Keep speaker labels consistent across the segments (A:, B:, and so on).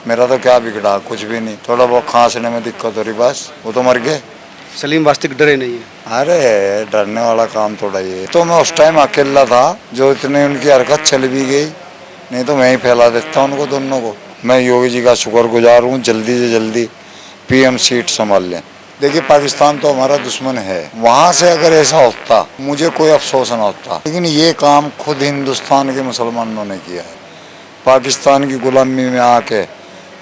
A: मेरा तो क्या बिगड़ा, कुछ भी नहीं, थोड़ा बहुत खांसने में दिक्कत हो रही, बस वो तो मर गए।
B: सलीम वास्तविक डरे नहीं है।
A: अरे डरने वाला काम थोड़ा ये तो, मैं उस टाइम अकेला था, जो इतनी उनकी हरकत चल भी गई, नहीं तो मैं ही फैला देता उनको दोनों को। मैं योगी जी का शुक्रगुजार हूँ, जल्दी से जल्दी पीएम सीट संभाल लें। देखिए पाकिस्तान तो हमारा दुश्मन है, वहाँ से अगर ऐसा होता मुझे कोई अफसोस ना होता, लेकिन ये काम खुद हिंदुस्तान के मुसलमानों ने किया है। पाकिस्तान की गुलामी में आके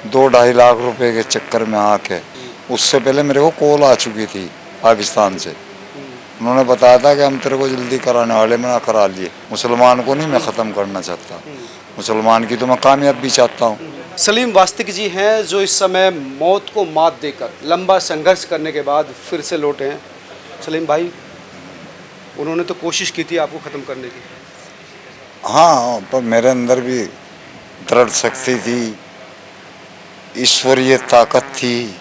A: 2-2.5 लाख रुपए के चक्कर में आके, उससे पहले मेरे को कॉल आ चुकी थी पाकिस्तान से। उन्होंने बताया था कि हम तेरे को जल्दी कराने वाले, मैं करा लिए। मुसलमान को नहीं मैं ख़त्म करना चाहता, मुसलमान की तो मैं कामयाबी चाहता हूँ।
B: सलीम वास्तविक जी हैं जो इस समय मौत को मात देकर लंबा संघर्ष करने के बाद फिर से लौटे हैं। सलीम भाई, उन्होंने तो कोशिश की थी आपको ख़त्म करने की।
A: हाँ, पर मेरे अंदर भी दृढ़ शक्ति थी, ईश्वरीय ताकत थी,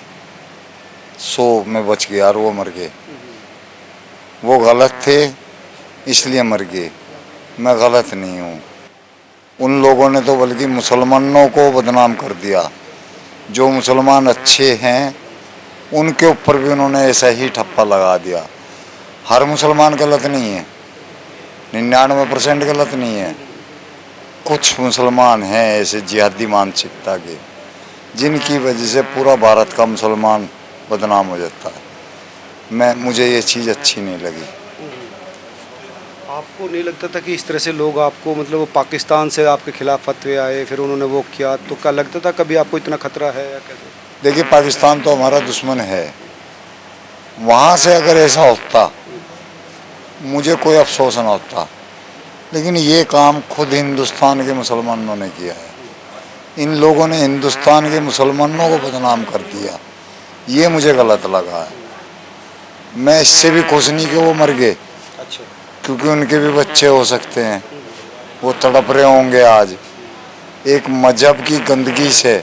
A: सो मैं बच गया और वो मर गए। वो गलत थे इसलिए मर गए, मैं गलत नहीं हूँ। उन लोगों ने तो बल्कि मुसलमानों को बदनाम कर दिया। जो मुसलमान अच्छे हैं उनके ऊपर भी उन्होंने ऐसा ही ठप्पा लगा दिया। हर मुसलमान गलत नहीं है, 99% गलत नहीं है। कुछ मुसलमान हैं ऐसे जिहादी मानसिकता के, जिनकी वजह से पूरा भारत का मुसलमान बदनाम हो जाता है। मुझे ये चीज़ अच्छी नहीं लगी।
B: आपको नहीं लगता था कि इस तरह से लोग आपको, मतलब वो पाकिस्तान से आपके खिलाफ फतवे आए, फिर उन्होंने वो किया, तो क्या लगता था कभी आपको इतना खतरा है या कैसे?
A: देखिए पाकिस्तान तो हमारा दुश्मन है, वहाँ से अगर ऐसा होता मुझे कोई अफसोस ना होता, लेकिन ये काम खुद हिंदुस्तान के मुसलमानों ने किया है। इन लोगों ने हिंदुस्तान के मुसलमानों को बदनाम कर दिया, ये मुझे गलत लगा है। मैं इससे भी खुश नहीं कि वो मर गए,
B: अच्छा।
A: क्योंकि उनके भी बच्चे हो सकते हैं, वो तड़प रहे होंगे आज। एक मजहब की गंदगी से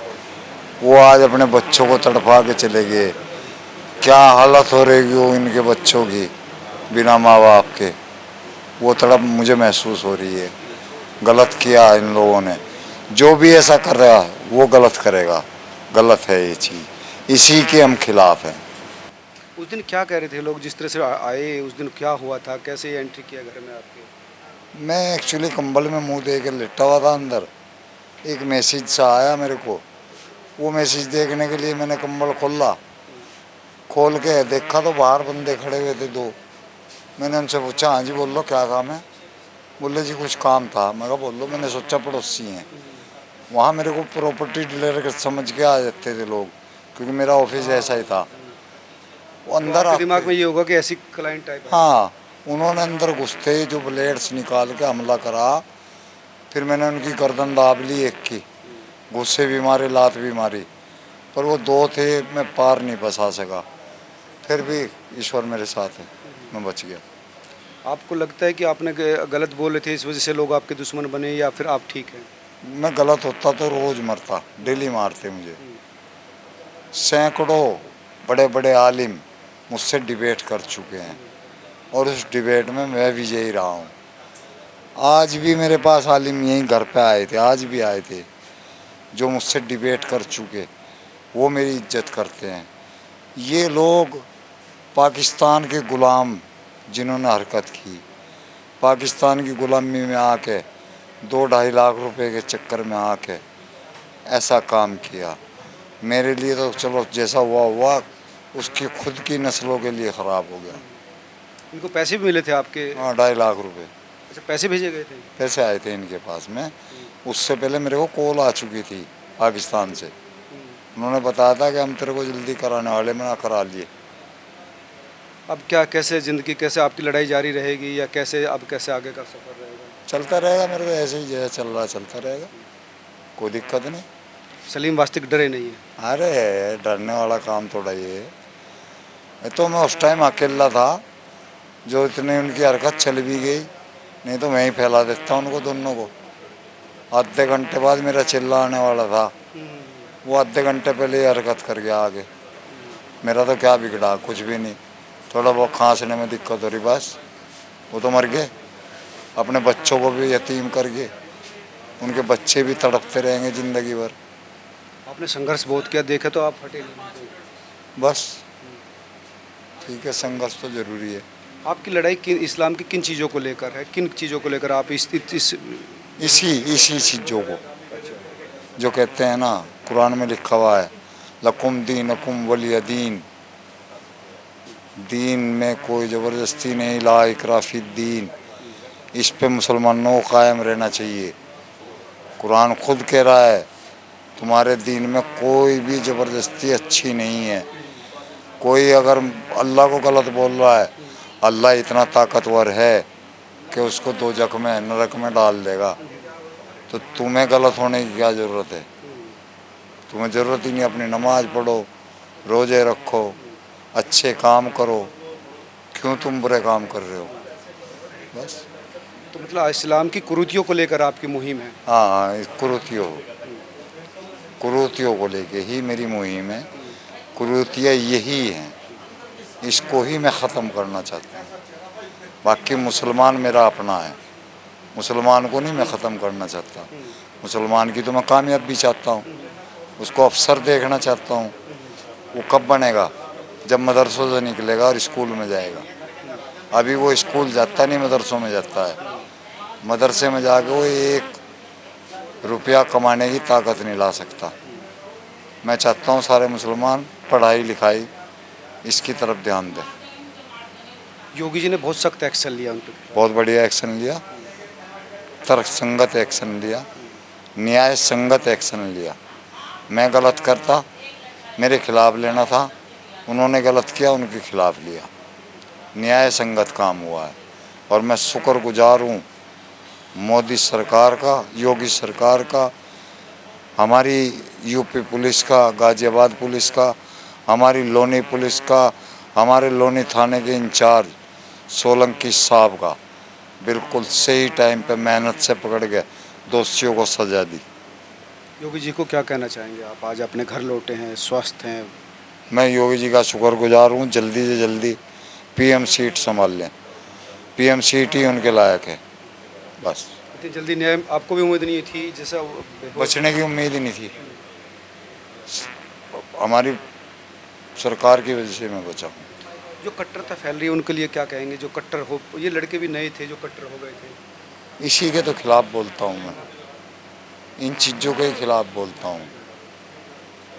A: वो आज अपने बच्चों को तड़पा के चले गए। क्या हालत हो रहेगी वो इनके बच्चों की बिना माँ बाप के, वो तड़प मुझे महसूस हो रही है। गलत किया इन लोगों ने, जो भी ऐसा कर रहा है वो गलत करेगा, गलत है ये चीज़, इसी के हम खिलाफ हैं।
B: उस दिन क्या कह रहे थे लोग जिस तरह से आए, उस दिन क्या हुआ था, कैसे एंट्री किया घर में आपके?
A: मैं एक्चुअली कंबल में मुंह दे के लेटा हुआ था अंदर, एक मैसेज सा आया मेरे को। वो मैसेज देखने के लिए मैंने कंबल खोला, खोल के देखा तो बाहर बंदे खड़े हुए थे 2। मैंने उनसे पूछा, हाँ जी बोल लो क्या काम है। बोले जी कुछ काम था। मैं कहा बोल लो। मैंने सोचा पड़ोसी हैं। वहाँ मेरे को प्रॉपर्टी डीलर समझ के आ जाते थे लोग, क्योंकि मेरा ऑफिस ऐसा ही था। वो
B: तो
A: अंदर
B: आपके दिमाग
A: आते,
B: में ये होगा कि ऐसी क्लाइंट टाइप है।
A: हाँ, उन्होंने अंदर घुसते ही जो ब्लेड्स निकाल के हमला करा, फिर मैंने उनकी गर्दन दाब ली एक की, गुस्से भी मारे, लात भी मारी, पर वो 2 थे, मैं पार नहीं फंसा सका। फिर भी ईश्वर मेरे साथ है, मैं बच गया।
B: आपको लगता है कि आपने गलत बोले थे इस वजह से लोग आपके दुश्मन बने, या फिर आप ठीक हैं?
A: मैं गलत होता तो रोज़ मरता, डेली मारते मुझे। सैकड़ों बड़े बड़े आलिम मुझसे डिबेट कर चुके हैं, और उस डिबेट में मैं विजयी रहा हूँ। आज भी मेरे पास आलिम यहीं घर पे आए थे, आज भी आए थे, जो मुझसे डिबेट कर चुके, वो मेरी इज्जत करते हैं। ये लोग पाकिस्तान के गुलाम, जिन्होंने हरकत की, पाकिस्तान की गुलामी में आके 2-2.5 लाख रुपए के चक्कर में आके ऐसा काम किया, मेरे लिए तो चलो जैसा हुआ हुआ, उसकी खुद की नस्लों के लिए ख़राब हो गया।
B: इनको पैसे भी मिले थे आपके?
A: हाँ, 2.5 लाख रुपए
B: अच्छा, पैसे भेजे गए थे?
A: पैसे आए थे इनके पास में। उससे पहले मेरे को कॉल आ चुकी थी पाकिस्तान से। उन्होंने बताया था कि हम तेरे को जल्दी कराने वाले, मैं करा लिए।
B: अब क्या, कैसे ज़िंदगी, कैसे आपकी लड़ाई जारी रहेगी, या कैसे, अब कैसे आगे का सफ़र रहेगा?
A: चलता रहेगा, मेरे को ऐसे ही जैसे चल रहा चलता रहेगा, कोई दिक्कत नहीं।
B: सलीम वास्तविक डरे नहीं है।
A: अरे डरने वाला काम थोड़ा ये है। ये तो मैं उस टाइम अकेला था, जो इतनी उनकी हरकत चल भी गई, नहीं तो मैं ही फैला देता उनको दोनों को। आधे घंटे बाद मेरा चिल्ला आने वाला था, वो आधे घंटे पहले ही हरकत कर गया आगे। मेरा तो क्या बिगड़ा, कुछ भी नहीं, थोड़ा बहुत खांसने में दिक्कत हो रही, बस वो तो मर गए। अपने बच्चों को भी यतीम कर गए, उनके बच्चे भी तड़पते रहेंगे ज़िंदगी भर।
B: आपने संघर्ष बहुत किया, देखे तो आप हटे नहीं।
A: बस ठीक है, संघर्ष तो जरूरी है।
B: आपकी लड़ाई किन इस्लाम की किन चीज़ों को लेकर है, किन चीज़ों को लेकर आप इस
A: इसी चीज़ों को जो कहते हैं ना, कुरान में लिखा हुआ है लकुम दीनकुम वलिय दीन, दीन में कोई ज़बरदस्ती नहीं, ला इकराह फिद्दीन, इस पे मुसलमानों को कायम रहना चाहिए। कुरान खुद कह रहा है तुम्हारे दीन में कोई भी ज़बरदस्ती अच्छी नहीं है। कोई अगर अल्लाह को गलत बोल रहा है, अल्लाह इतना ताकतवर है कि उसको दोजख में नरक में डाल देगा। तो तुम्हें गलत होने की क्या ज़रूरत है? तुम्हें ज़रूरत ही नहीं, अपनी नमाज पढ़ो, रोज़े रखो, अच्छे काम करो, क्यों तुम बुरे काम कर रहे हो? बस।
B: तो मतलब इस्लाम की कुरीतियों को लेकर आपकी मुहिम है।
A: हाँ, इस कुरीतियों को लेके ही मेरी मुहिम है। कुरीतियाँ यही हैं, इसको ही मैं ख़त्म करना चाहता हूँ। बाकी मुसलमान मेरा अपना है, मुसलमान को नहीं मैं ख़त्म करना चाहता। मुसलमान की तो मैं कामयाबी चाहता हूँ, उसको अफसर देखना चाहता हूँ। वो कब बनेगा? जब मदरसों से निकलेगा और स्कूल में जाएगा। अभी वो स्कूल जाता नहीं, मदरसों में जाता है। मदरसे में जाके वो 1 रुपया कमाने की ताकत नहीं ला सकता। मैं चाहता हूँ सारे मुसलमान पढ़ाई लिखाई इसकी तरफ ध्यान दें।
B: योगी जी ने बहुत सख्त एक्शन लिया उन पर।
A: बहुत बढ़िया एक्शन लिया, तर्क संगत एक्शन लिया, न्याय संगत एक्शन लिया। मैं गलत करता, मेरे खिलाफ लेना था, उन्होंने गलत किया, उनके खिलाफ लिया। न्याय संगत काम हुआ है और मैं शुक्रगुजार हूँ मोदी सरकार का, योगी सरकार का, हमारी यूपी पुलिस का, गाज़ियाबाद पुलिस का, हमारी लोनी पुलिस का, हमारे लोनी थाने के इंचार्ज सोलंकी साहब का। बिल्कुल सही टाइम पे मेहनत से पकड़ के दोषियों को सजा दी।
B: योगी जी को क्या कहना चाहेंगे आप? आज अपने घर लौटे हैं, स्वस्थ हैं।
A: मैं योगी जी का शुक्रगुजार हूँ, जल्दी से जल्दी पीएम सीट संभाल लें। पीएम सीट ही उनके लायक है। बस
B: इतनी जल्दी न्याय आपको भी उम्मीद नहीं थी जैसा
A: बचने की उम्मीद ही नहीं थी। हमारी सरकार की वजह से मैं बचा हूँ।
B: जो कट्टरता फैल रही है उनके लिए क्या कहेंगे? जो कट्टर हो, ये लड़के भी नए थे जो कट्टर हो गए थे।
A: इसी के तो खिलाफ बोलता हूँ मैं, इन चीज़ों के खिलाफ बोलता हूँ।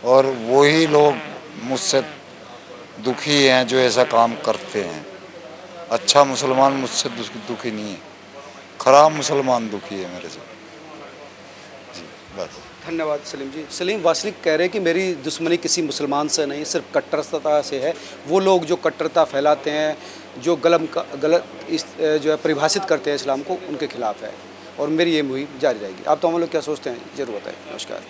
A: और वही लोग मुझसे दुखी हैं जो ऐसा काम करते हैं। अच्छा मुसलमान मुझसे दुखी नहीं है, खराब मुसलमान दुखी है मेरे से। जी बस।
B: धन्यवाद सलीम जी। सलीम वासनिक कह रहे हैं कि मेरी दुश्मनी किसी मुसलमान से नहीं, सिर्फ कट्टरता से है। वो लोग जो कट्टरता फैलाते हैं, जो गलत जो है परिभाषित करते हैं इस्लाम को, उनके खिलाफ है और मेरी ये मुहिम जारी रहेगी। आप तो हम लोग क्या सोचते हैं ज़रूर बताएं। नमस्कार।